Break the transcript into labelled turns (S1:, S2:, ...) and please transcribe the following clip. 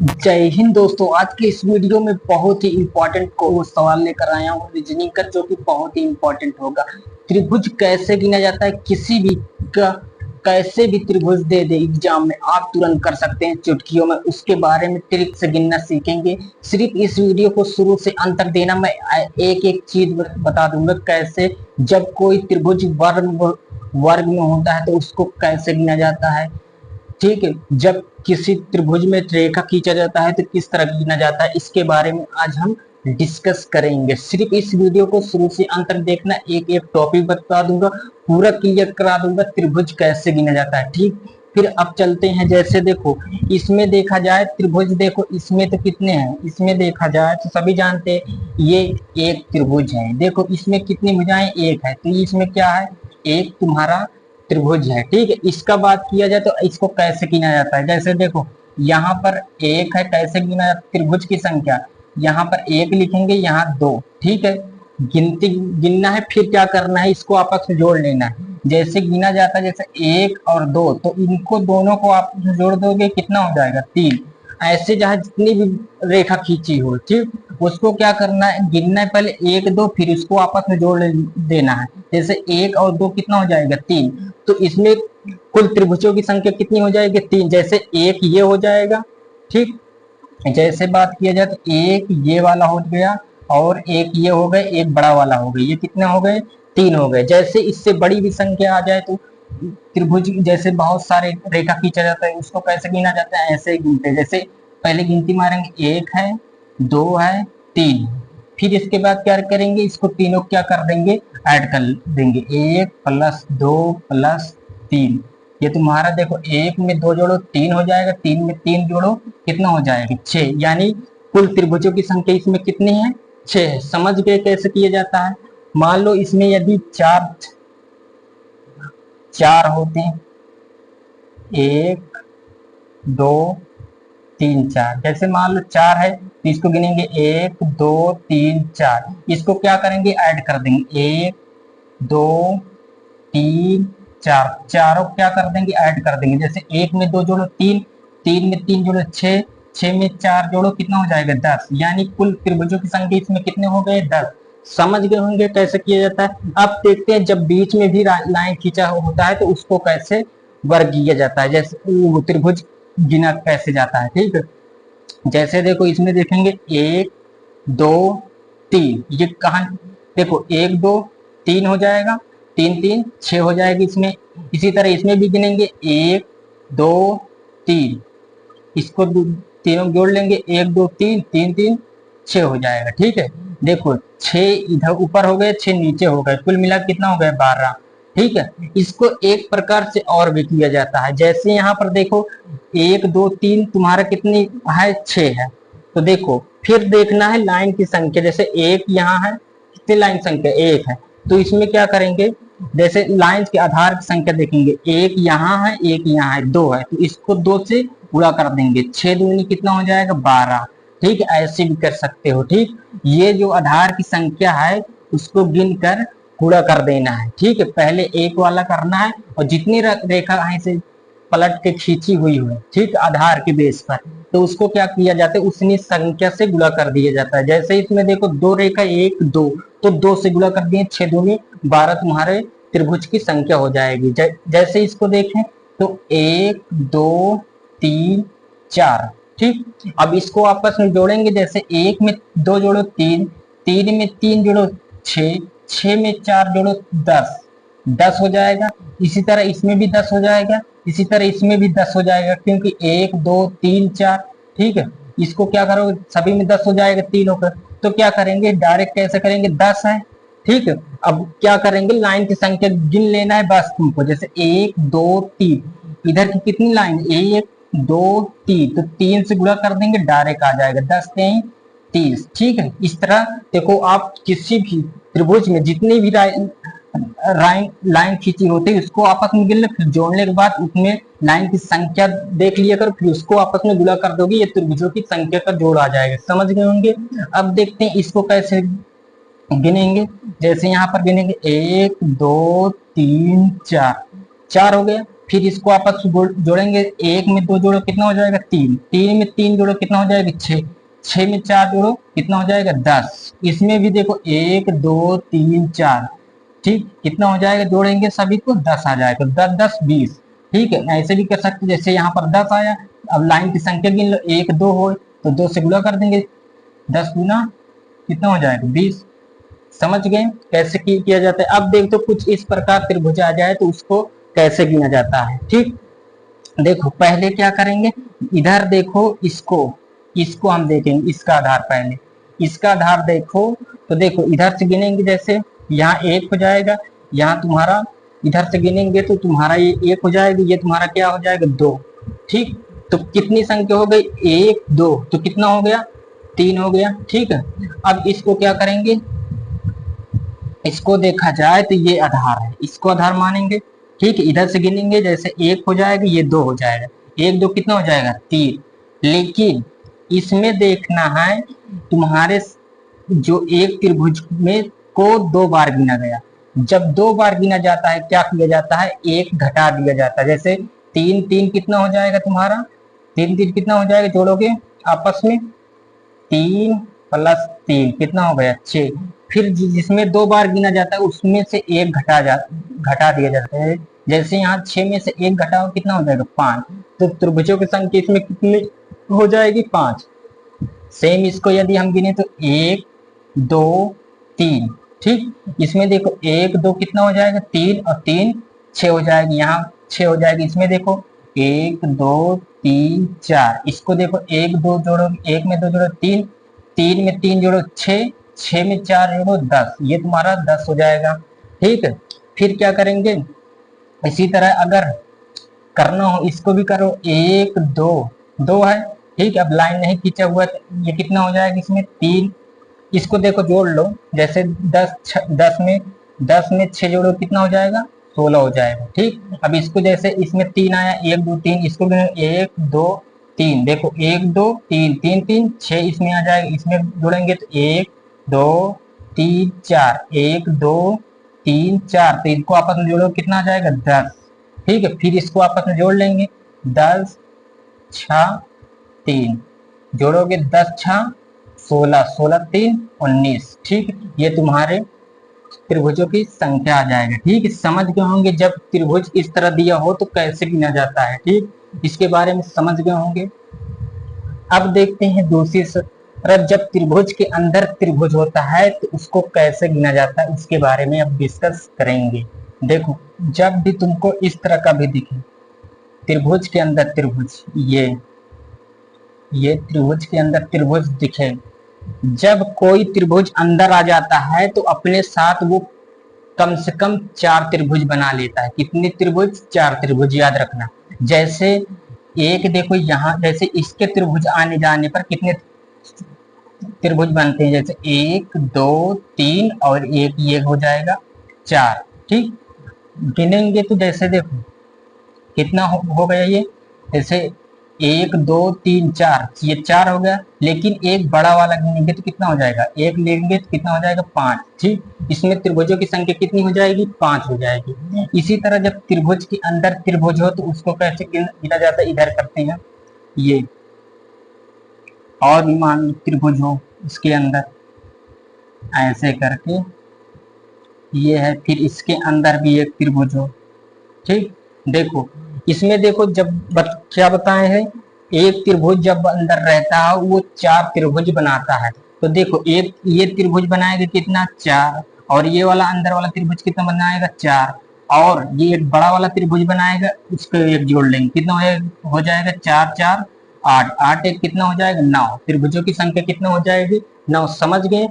S1: जय हिंद दोस्तों। आज के इस वीडियो में बहुत ही इंपॉर्टेंट को सवाल लेकर आया हूँ रीजनिंग का, जो कि बहुत ही इंपॉर्टेंट होगा। त्रिभुज कैसे गिना जाता है, किसी भी का कैसे भी त्रिभुज दे दे एग्जाम में, आप तुरंत कर सकते हैं चुटकियों में। उसके बारे में ट्रिक से गिनना सीखेंगे। सिर्फ इस वीडियो को शुरू से अंत तक देना। मैं एक एक चीज बता दूंगा, कैसे जब कोई त्रिभुज वर्ग में होता है तो उसको कैसे गिना जाता है। ठीक है, जब किसी त्रिभुज में रेखा खींचा जाता है तो किस तरह गिना जाता है, इसके बारे में आज हम डिस्कस करेंगे। सिर्फ इस वीडियो को शुरू से अंत तक देखना, एक एक टॉपिक बता दूंगा, पूरा क्लियर करा दूंगा त्रिभुज कैसे गिना जाता है। ठीक, फिर अब चलते हैं। जैसे देखो, इसमें देखा जाए त्रिभुज, देखो इसमें तो कितने हैं, इसमें देखा जाए तो सभी जानते हैं ये एक त्रिभुज है। देखो इसमें कितनी भुजाएं, एक है, तो इसमें क्या है, एक तुम्हारा त्रिभुज है। ठीक है, इसका बात किया जाए तो इसको कैसे गिना जाता है। जैसे देखो यहाँ पर एक है, कैसे गिना जाता है त्रिभुज की संख्या, यहाँ पर एक लिखेंगे, यहाँ दो। ठीक है, गिनती गिनना है, फिर क्या करना है, इसको आपस में जोड़ लेना है। जैसे गिना जाता है, जैसे एक और दो, तो इनको दोनों को आपस में जोड़ दोगे, कितना हो जाएगा, तीन। ऐसे जहां जितनी भी रेखा खींची हो, ठीक, उसको क्या करना है, गिनना है, पहले एक दो, फिर उसको आपस में जोड़ देना है। जैसे एक और दो कितना हो जाएगा, तीन। तो इसमें कुल त्रिभुजों की संख्या कितनी हो जाएगी, तीन। जैसे एक ये हो जाएगा, ठीक। जैसे बात किया जाए तो एक ये वाला हो गया, और एक ये हो गए, एक बड़ा वाला हो गया, ये कितने हो गए, तीन हो गए। जैसे इससे बड़ी भी संख्या आ जाए तो त्रिभुज, जैसे बहुत सारे रेखा खींचा जाता है, उसको कैसे गिना जाता है, ऐसे ही गिनते। जैसे पहले गिनती मारेंगे, एक है, दो है, तीन। फिर इसके बाद क्या करेंगे, इसको तीनों क्या कर देंगे, ऐड कर देंगे, एक प्लस दो प्लस तीन। ये तुम्हारा देखो, एक में दो जोड़ो तीन हो जाएगा, तीन में तीन जोड़ो कितना हो जाएगा, छह। यानी कुल त्रिभुजों की संख्या इसमें कितनी है, छह है। समझ गए कैसे किया जाता है। मान लो इसमें यदि चार चार होते, एक दो तीन चार, जैसे मान लो चार है तो इसको गिनेंगे, एक दो तीन चार। इसको क्या करेंगे, ऐड कर देंगे, एक दो तीन चार, चारों क्या कर देंगे, ऐड कर देंगे। जैसे एक में दो जोड़ो तीन, तीन में तीन जोड़ो छह, छह में चार जोड़ो कितना हो जाएगा, 10। यानी कुल त्रिभुजों की संख्या इसमें कितने हो गए, 10। समझ गए होंगे कैसे किया जाता है। अब देखते हैं, जब बीच में भी लाइन खींचा होता है तो उसको कैसे वर्ग किया जाता है, जैसे वो त्रिभुज गिना कैसे जाता है। ठीक है, जैसे देखो इसमें देखेंगे, एक दो तीन, ये कहा, देखो एक दो तीन हो जाएगा, तीन तीन छह हो जाएगी इसमें। इसी तरह इसमें भी गिनेंगे, एक दो तीन, इसको तीनों जोड़ लेंगे, एक दो तीन, तीन तीन छह हो जाएगा। ठीक है, देखो छह इधर ऊपर हो गए, छह नीचे हो गए, कुल मिला कितना हो गया, 12। ठीक है, इसको एक प्रकार से और भी किया जाता है। जैसे यहाँ पर देखो, एक दो तीन तुम्हारा कितनी है, छह है। तो देखो फिर देखना है लाइन की संख्या, जैसे एक यहाँ है, कितनी लाइन संख्या, एक है। तो इसमें क्या करेंगे, जैसे लाइन के आधार की संख्या देखेंगे, एक यहाँ है, एक यहाँ है, दो है, तो इसको दो से गुणा कर देंगे, छह दूनी कितना हो जाएगा, 12। ठीक, ऐसे भी कर सकते हो। ठीक, ये जो आधार की संख्या है उसको गिनकर गुणा कर देना है। ठीक है, पहले एक वाला करना है, और जितनी रेखा ऐसे पलट के खींची हुई हो, ठीक, आधार के बेस पर, तो उसको क्या किया जाता है, उतनी संख्या से गुणा कर दिया जाता है। जैसे इसमें देखो दो रेखा, एक दो, तो दो से गुणा कर दिए, छह दूनी 12 तुम्हारे त्रिभुज की संख्या हो जाएगी। जैसे इसको देखें तो एक दो तीन चार। ठीक, अब इसको आपस में जोड़ेंगे, जैसे एक में दो जोड़ो तीन, तीन में तीन जोड़ो छह, छह में चार जोड़ो 10, 10 हो जाएगा। इसी तरह इसमें भी 10 हो जाएगा, इसी तरह इसमें भी 10 हो जाएगा, क्योंकि एक दो तीन चार। ठीक है, इसको क्या करोगे, सभी में 10 हो जाएगा तीनों का। तो क्या करेंगे, डायरेक्ट कैसे करेंगे, 10 है। ठीक है, अब क्या करेंगे, लाइन की संख्या गिन लेना है बस तुमको। जैसे एक दो तीन, इधर की कितनी लाइन, एक दो तीन, तो तीन से गुणा कर देंगे, डायरेक्ट आ जाएगा, 10 तीन 30। ठीक है, इस तरह देखो, आप किसी भी त्रिभुज में जितनी भी लाइन खींची होती है उसको आपस में गिन ले, फिर जोड़ने के बाद उसमें लाइन की संख्या देख लिया करो, फिर उसको आपस में गुणा कर दोगे, ये त्रिभुजों की संख्या का जोड़ आ जाएगा। समझ गए होंगे। अब देखते हैं इसको कैसे गिनेंगे। जैसे यहाँ पर गिनेंगे, एक दो तीन चार, चार हो गया। फिर इसको आपस में जोड़ेंगे, एक में दो जोड़ो कितना हो जाएगा 3, 3 में 3 जोड़ो कितना हो जाएगा 6, 6 में 4 जोड़ो कितना हो जाएगा 10। इसमें भी देखो 1 2 3 4, ठीक कितना हो जाएगा, जोड़ेंगे सभी को 10 आ जाएगा, 10 10 20। ठीक है, ऐसे भी कर सकते, जैसे यहाँ पर 10 आया, अब लाइन की संख्या गिन लो, 1 2 हो तो 2 से गुणा कर देंगे, 10 गुना कितना हो जाएगा 20। समझ गए कैसे किया जाता है। अब देख तो कुछ इस प्रकार त्रिभुज आ जाए तो उसको कैसे गिना जाता है। ठीक, देखो पहले क्या करेंगे, इधर देखो इसको, इसको हम देखेंगे, इसका आधार पहले, इसका आधार देखो तो देखो इधर से गिनेंगे, जैसे यहाँ 1 हो जाएगा, यहाँ तुम्हारा इधर से गिनेंगे तो तुम्हारा ये 1 हो जाएगा, ये तुम्हारा क्या हो जाएगा 2। ठीक, तो कितनी संख्या हो गई 1 2, तो कितना हो गया 3 हो गया। ठीक है, अब इसको क्या करेंगे, इसको देखा जाए तो ये आधार है, इसको आधार मानेंगे। ठीक है, इधर से गिनेंगे, जैसे 1 हो जाएगा, ये 2 हो जाएगा, 1 2 कितना हो जाएगा 3। लेकिन इसमें देखना है तुम्हारे जो एक त्रिभुज में को 2 बार गिना गया, जब 2 बार गिना जाता है क्या किया जाता है, 1 घटा दिया जाता है। जैसे 3 3 कितना हो जाएगा तुम्हारा, 3 3 कितना हो जाएगा, जोड़ोगे आपस में 3 प्लस 3 कितना हो गया 6। फिर जिसमें 2 बार गिना जाता है उसमें से 1 घटा दिया जाता है। जैसे यहाँ 6 में से 1 घटाओ कितना हो जाएगा 5, तो त्रिभुजों की संख्या इसमें कितनी हो जाएगी 5। सेम इसको यदि हम गिने तो 1 2 3। ठीक, इसमें देखो 1 2 कितना हो जाएगा 3 और 3 6 हो जाएगी, यहाँ 6 हो जाएगी। इसमें देखो 1 2 3 4, इसको देखो 1 2 जोड़ो, 1 में 2 जोड़ो 3, 3 में 3 जोड़ो 6, 6 में 4 जोड़ो 10, ये तुम्हारा 10 हो जाएगा। ठीक है, फिर क्या करेंगे, इसी तरह अगर करना हो इसको भी करो, 1 2 2 है। ठीक है, अब लाइन नहीं खींचा हुआ तो ये कितना हो जाएगा, इसमें 3, इसको देखो जोड़ लो, जैसे 10 में 6 जोड़ो कितना हो जाएगा 16 हो जाएगा। ठीक, अब इसको जैसे इसमें 3 आया, 1 2 3, इसको 1 2 3, देखो 1 2 3 3 3 6 इसमें आ जाएगा, इसमें जोड़ेंगे तो 1 2 3 4, 1 2 3 4, तो इनको आपस में जोड़ो कितना आ जाएगा 10। ठीक है, फिर इसको आपस में जोड़ लेंगे, 10 6 3, जोड़ोगे 10 6 16, 16 3 19। ठीक, ये तुम्हारे त्रिभुजों की संख्या आ जाएगा। ठीक, समझ गए होंगे जब त्रिभुज इस तरह दिया हो तो कैसे गिना जाता है। ठीक, इसके बारे में समझ गए होंगे। अब देखते हैं दूसरी तरफ, जब त्रिभुज के अंदर त्रिभुज होता है तो उसको कैसे गिना जाता है, उसके बारे में अब डिस्कस करेंगे। देखो जब भी तुमको इस तरह का भी दिखे त्रिभुज के अंदर त्रिभुज, ये त्रिभुज के अंदर त्रिभुज दिखे, जब कोई त्रिभुज अंदर आ जाता है तो अपने साथ वो कम से कम 4 त्रिभुज बना लेता है। कितने त्रिभुज, 4 त्रिभुज, याद रखना। जैसे एक देखो यहाँ, जैसे इसके त्रिभुज आने जाने पर कितने त्रिभुज बनते हैं, जैसे 1 2 3 और एक ये हो जाएगा 4। ठीक, गिनेंगे तो जैसे देखो कितना हो गया ये, जैसे 1 2 3 4, ये 4 हो गया। लेकिन एक बड़ा वाला गिनेंगे तो कितना हो जाएगा, 1 लेंगे तो कितना हो जाएगा 5। ठीक, इसमें त्रिभुजों की संख्या कितनी हो जाएगी 5 हो जाएगी। इसी तरह जब त्रिभुज के अंदर त्रिभुज हो तो उसको कैसे गिना जाता है, इधर करते हैं, ये और भी मान लो त्रिभुज हो इसके अंदर, ऐसे करके ये है, फिर इसके अंदर भी एक त्रिभुज हो। ठीक, देखो इसमें देखो जब क्या बताए हैं, एक त्रिभुज जब अंदर रहता है वो 4 त्रिभुज बनाता है। तो देखो एक ये त्रिभुज बनाएगा कितना 4, और ये वाला अंदर वाला त्रिभुज कितना बनाएगा 4, और ये एक बड़ा वाला त्रिभुज बनाएगा, उसको एक जोड़ लेंगे, कितना हो जाएगा 4 4 8, 8 एक कितना हो जाएगा 9। त्रिभुजों की संख्या कितना हो जाएगी 9। समझ गए।